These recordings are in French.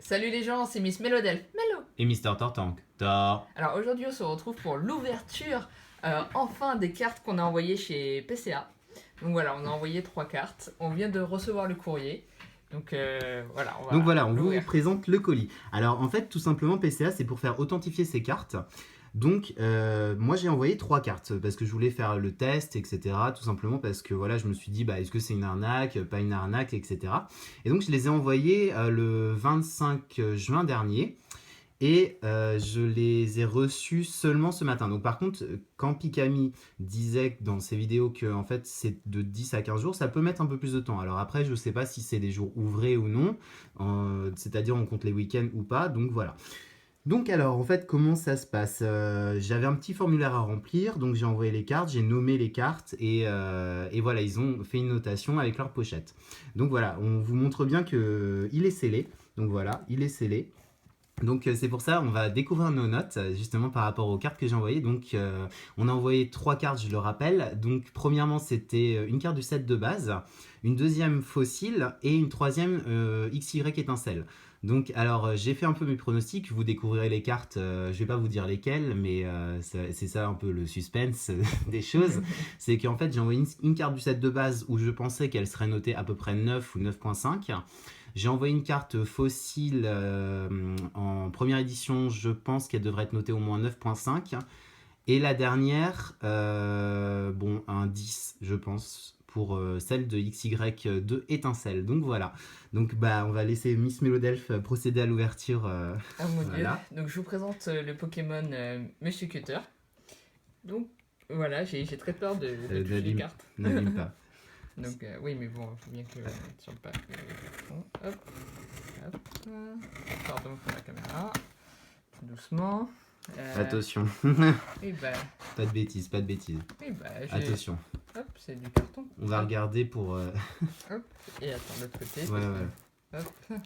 Salut les gens, c'est Miss Melodel. Mello. Et Mister Tortank. Tor. Alors aujourd'hui on se retrouve pour l'ouverture enfin des cartes qu'on a envoyées chez PCA. Donc voilà, on a envoyé 3 cartes. On vient de recevoir le courrier. Donc voilà, On vous présente le colis. Alors en fait, tout simplement, PCA, c'est pour faire authentifier ces cartes. Donc moi j'ai envoyé 3 cartes parce que je voulais faire le test, etc. Tout simplement parce que voilà, je me suis dit, bah, est-ce que c'est une arnaque, pas une arnaque, etc. Et donc je les ai envoyés le 25 juin dernier. Et je les ai reçus seulement ce matin. Donc par contre, quand Pikami disait dans ses vidéos que en fait c'est de 10 à 15 jours, ça peut mettre un peu plus de temps. Alors après, je ne sais pas si c'est des jours ouvrés ou non, c'est-à-dire on compte les week-ends ou pas, donc voilà. Donc alors, en fait, comment ça se passe? J'avais un petit formulaire à remplir, donc j'ai envoyé les cartes, j'ai nommé les cartes, et voilà, ils ont fait une notation avec leur pochette. Donc voilà, on vous montre bien qu'il est scellé. Donc voilà, il est scellé. Donc c'est pour ça on va découvrir nos notes justement par rapport aux cartes que j'ai envoyées. Donc on a envoyé 3 cartes, je le rappelle. Donc premièrement c'était une carte du set de base, une deuxième fossile et une troisième XY étincelle. Donc alors j'ai fait un peu mes pronostics, vous découvrirez les cartes, je vais pas vous dire lesquelles, mais c'est ça un peu le suspense des choses. C'est qu'en fait j'ai envoyé une carte du set de base où je pensais qu'elle serait notée à peu près 9 ou 9.5. J'ai envoyé une carte fossile en première édition, je pense qu'elle devrait être notée au moins 9.5. Et la dernière, bon, un 10, je pense, pour celle de XY2 étincelle. Donc voilà. Donc bah, on va laisser Miss Melodelph procéder à l'ouverture. Oh mon voilà. dieu. Donc je vous présente le Pokémon Monsieur Cutter. Donc voilà, j'ai très peur de toucher les cartes. N'abîme pas. Donc oui, mais bon, il faut bien que sur le pack. Hop, hop. Pardon pour la caméra. Doucement. Attention. Et bah. Pas de bêtises, pas de bêtises. Et bah, attention. Hop, c'est du carton. On va regarder pour. Hop. Et attends, l'autre côté. Ouais, ouais. Hop.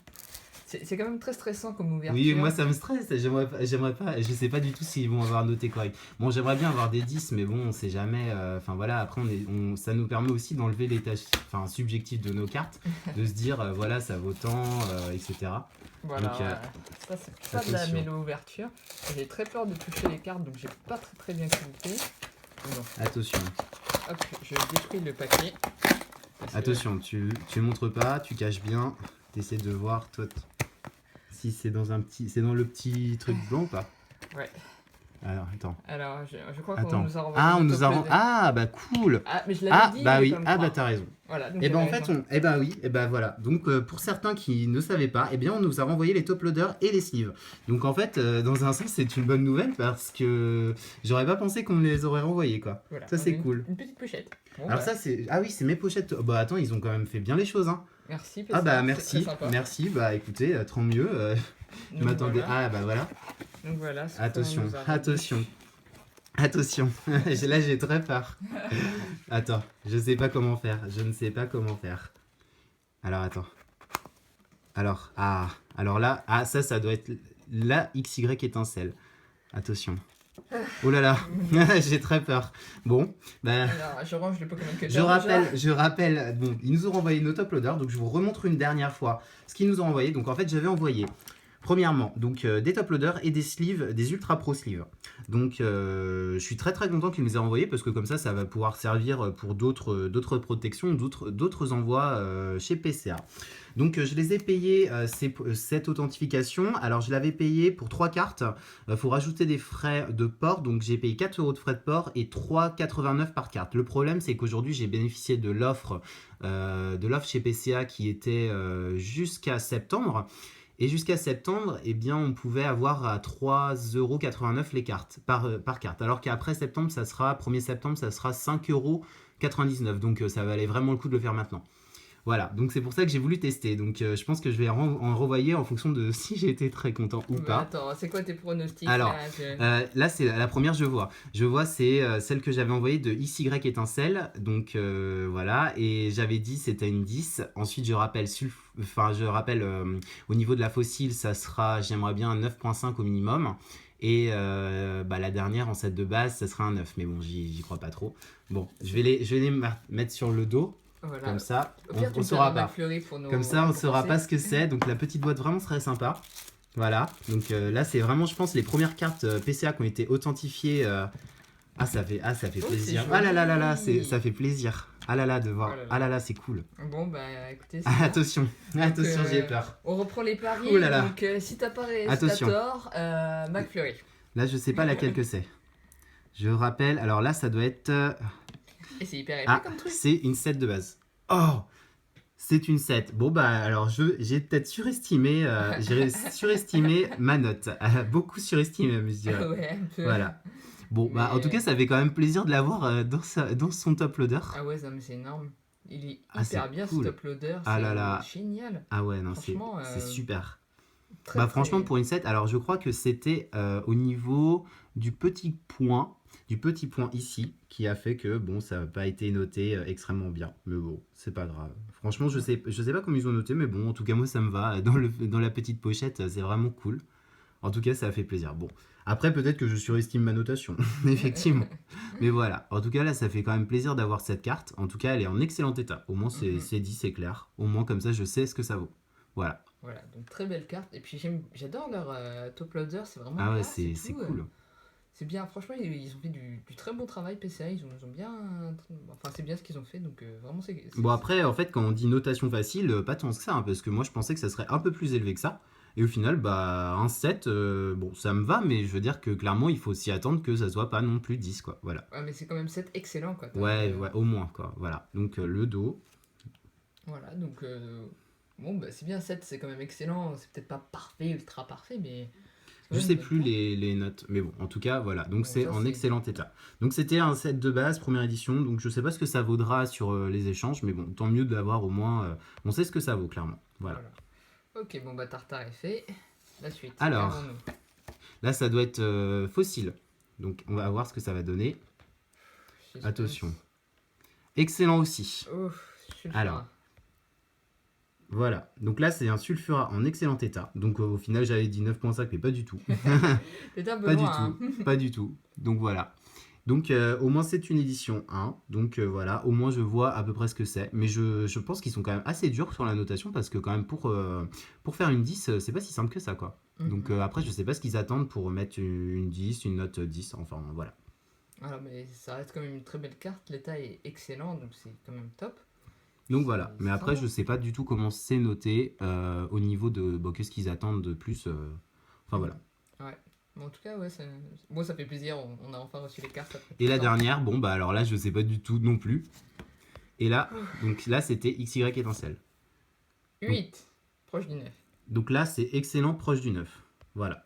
C'est quand même très stressant comme ouverture. Oui, moi ça me stresse, j'aimerais pas, je sais pas du tout s'ils vont avoir noté correct. Bon, j'aimerais bien avoir des 10, mais bon, on sait jamais. Enfin voilà, après ça nous permet aussi d'enlever les tâches subjectives de nos cartes, de se dire voilà, ça vaut tant, etc. Voilà, donc, ça c'est pas de la mélo ouverture. J'ai très peur de toucher les cartes, donc j'ai pas très bien cliqué. Attention. Hop, je détruis le paquet. Attention, tu montres pas, tu caches bien, tu essaies de voir toi. Si c'est dans le petit truc blanc ou pas? Ouais. Alors, attends. Alors, je crois qu'on nous a renvoyé. Ah, on nous a renvoyé. Ah, bah cool. Ah, mais je l'avais dit. Bah oui. Ah, bah t'as raison. Voilà. Et ben en fait, oui. Et ben voilà. Donc pour certains qui ne savaient pas, eh bien on nous a renvoyé les top loaders et les sleeves. Donc en fait, dans un sens, c'est une bonne nouvelle parce que j'aurais pas pensé qu'on les aurait renvoyés quoi. Voilà, ça c'est cool. Une petite pochette. Bon, alors ça c'est, ah oui, c'est mes pochettes. Oh, bah attends, ils ont quand même fait bien les choses hein. Merci. Ah bah merci, merci. Bah écoutez, tant mieux. Je m'attendais. Voilà. Ah bah voilà. Donc voilà. Attention, attention. Attention, là j'ai très peur. Attends, je sais pas comment faire. Je ne sais pas comment faire. Alors attends. Alors là, ça doit être la XY étincelle. Attention. Oh là là, j'ai très peur. Bon, bah. Alors, je range le Pokémon Cutter. Je rappelle, bon, ils nous ont renvoyé nos top loaders, donc je vous remontre une dernière fois ce qu'ils nous ont envoyé. Donc en fait, j'avais envoyé. Premièrement, donc des top loaders et des sleeves, des ultra pro sleeves. Donc je suis très content qu'ils nous aient envoyé parce que comme ça va pouvoir servir pour d'autres protections, d'autres envois chez PCA. Donc je les ai payés cette authentification. Alors je l'avais payé pour 3 cartes. Il faut rajouter des frais de port. Donc j'ai payé 4 € de frais de port et 3,89 par carte. Le problème c'est qu'aujourd'hui j'ai bénéficié de l'offre chez PCA qui était jusqu'à septembre. Et jusqu'à septembre, eh bien, on pouvait avoir à 3,89 € les cartes par carte. Alors qu'après septembre, 1er septembre, ça sera 5,99 €. Donc ça valait vraiment le coup de le faire maintenant. Voilà, donc c'est pour ça que j'ai voulu tester. Donc je pense que je vais en renvoyer en fonction de si j'ai été très content ou pas. Attends, c'est quoi tes pronostics? Alors, là c'est la première je vois. Je vois c'est celle que j'avais envoyée de XY étincelle. Donc voilà, et j'avais dit c'était une 10. Ensuite je rappelle au niveau de la fossile, ça sera, j'aimerais bien un 9.5 au minimum. Et la dernière en set de base, ça sera un 9. Mais bon, j'y crois pas trop. Bon, je vais les mettre sur le dos. Voilà. Comme ça, Au pire, on saura pas. Comme ça, on saura pas ce que c'est. Donc la petite boîte vraiment serait sympa. Voilà. Donc là, c'est vraiment, je pense, les premières cartes PCA qui ont été authentifiées. Ah, ça fait plaisir. Ah là là là là, ça fait plaisir. Ah là là, de voir. Oh là là. Ah là là, c'est cool. Bon, bah écoutez, Ah, attention, attention, j'ai peur. on reprend les paris. Ouh là là. Donc, si t'as Attention. tort, McFlurry. Là, je sais pas laquelle que c'est. Je rappelle, alors là, ça doit être. Et c'est hyper épais Ah, comme truc. c'est une set de base. Oh, c'est une set. Bon, bah, alors, j'ai peut-être surestimé, ma note. Beaucoup surestimé, même, je dirais. Ouais, un peu. Voilà. Bon, bah, en tout cas, ça fait quand même plaisir de l'avoir dans son top loader. Ah ouais, non, mais c'est énorme. Il est Ah, hyper c'est bien cool. ce top loader. Ah là là. C'est génial. Ah ouais, non, c'est Franchement, super. Très, Bah, très- franchement, pour une set, alors je crois que c'était au niveau du petit point ici, qui a fait que, bon, ça n'a pas été noté extrêmement bien. Mais bon, c'est pas grave. Franchement, je sais pas comment ils ont noté, mais bon, en tout cas, moi, ça me va. Dans la petite pochette, c'est vraiment cool. En tout cas, ça a fait plaisir. Bon, après, peut-être que je surestime ma notation, effectivement. Mais voilà, en tout cas, là, ça fait quand même plaisir d'avoir cette carte. En tout cas, elle est en excellent état. Au moins, c'est dit, c'est clair. Au moins, comme ça, je sais ce que ça vaut. Voilà. Voilà, donc très belle carte. Et puis j'adore leur top loader, c'est vraiment Ah ouais, classe et c'est tout, cool. C'est bien, franchement, ils ont fait du très bon travail PCA, ils ont bien. Enfin, c'est bien ce qu'ils ont fait, donc vraiment c'est. Bon, après, en fait, quand on dit notation facile, pas tant que ça, hein, parce que moi, je pensais que ça serait un peu plus élevé que ça. Et au final, bah, un 7, bon, ça me va, mais je veux dire que clairement, il faut s'y attendre que ça soit pas non plus 10, quoi. Voilà. Ouais, mais c'est quand même 7 excellent, quoi. Ouais, ouais, au moins, quoi. Voilà. Donc, le dos. Voilà, donc. Bon, bah c'est bien, 7 c'est quand même excellent. C'est peut-être pas parfait, ultra parfait, mais. Je sais plus les notes, mais bon, en tout cas, voilà. Donc, Bon, c'est ça, en c'est- excellent état. Donc, c'était un set de base, première édition. Donc, je sais pas ce que ça vaudra sur les échanges, mais bon, tant mieux d'avoir au moins. On sait ce que ça vaut, clairement. Voilà. Ok, bon, bah Tartare est fait. La suite. Alors. qu'avons-nous Là, ça doit être fossile. Donc, on va voir ce que ça va donner. Suspense. Attention. Excellent aussi. Ouf, sulfura. Alors. Voilà. Donc là, c'est un sulfura en excellent état. Donc, au final, j'avais dit 9.5, mais pas du tout. T'étais un peu Pas du loin, hein. tout. Pas du tout. Donc, voilà. Donc, au moins, c'est une édition 1. Donc, voilà. Au moins, je vois à peu près ce que c'est. Mais je pense qu'ils sont quand même assez durs sur la notation parce que, quand même, pour faire une 10, c'est pas si simple que ça, quoi. Donc, après, je sais pas ce qu'ils attendent pour mettre une 10, une note 10. Enfin, voilà. Voilà, mais ça reste quand même une très belle carte. L'état est excellent, donc c'est quand même top. Donc voilà, C'est mais après sympa. je sais pas du tout comment c'est noté au niveau de qu'est-ce qu'ils attendent de plus. Enfin voilà. Ouais. Mais en tout cas, ouais, bon, ça fait plaisir. On a enfin reçu les cartes après Et tout la le temps. dernière, bon bah alors là je sais pas du tout non plus. Et là, donc là c'était XY étincelle. 8, proche du 9. Donc là c'est excellent proche du 9. Voilà.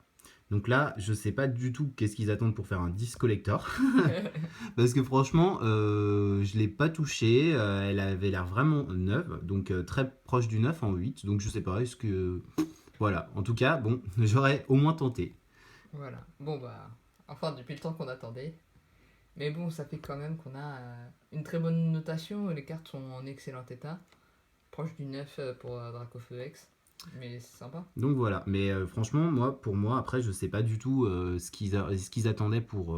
Donc là je sais pas du tout qu'est-ce qu'ils attendent pour faire un 10 collector. Parce que franchement je l'ai pas touché. Elle avait l'air vraiment neuve. Donc très proche du 9 en 8. Donc je sais pas, est-ce que... Voilà, en tout cas, bon, j'aurais au moins tenté. Voilà. Bon, bah, enfin, depuis le temps qu'on attendait. Mais bon, ça fait quand même qu'on a une très bonne notation. Les cartes sont en excellent état. Proche du 9 pour Dracofeu X. Mais c'est sympa. Donc voilà, mais franchement, pour moi, après, je sais pas du tout ce qu'ils attendaient pour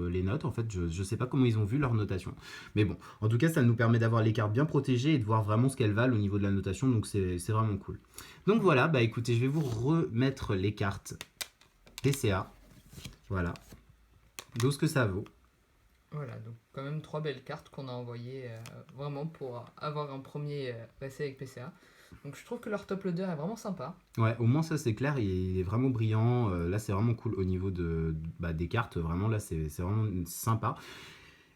les notes. En fait, je sais pas comment ils ont vu leur notation. Mais bon, en tout cas, ça nous permet d'avoir les cartes bien protégées et de voir vraiment ce qu'elles valent au niveau de la notation. Donc c'est vraiment cool. Donc voilà, bah écoutez, je vais vous remettre les cartes PCA. Voilà. Donc ce que ça vaut. Voilà, donc quand même 3 belles cartes qu'on a envoyées vraiment pour avoir un premier essai avec PCA. Donc je trouve que leur top loader est vraiment sympa. Ouais, au moins ça c'est clair, il est vraiment brillant. Là c'est vraiment cool au niveau des cartes. Vraiment là c'est vraiment sympa.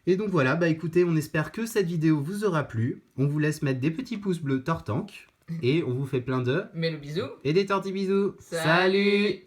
Et donc voilà, bah écoutez, on espère que cette vidéo vous aura plu. On vous laisse mettre des petits pouces bleus Tortank. Et on vous fait plein de... Mais le bisou. Et des tortilles bisous. Salut.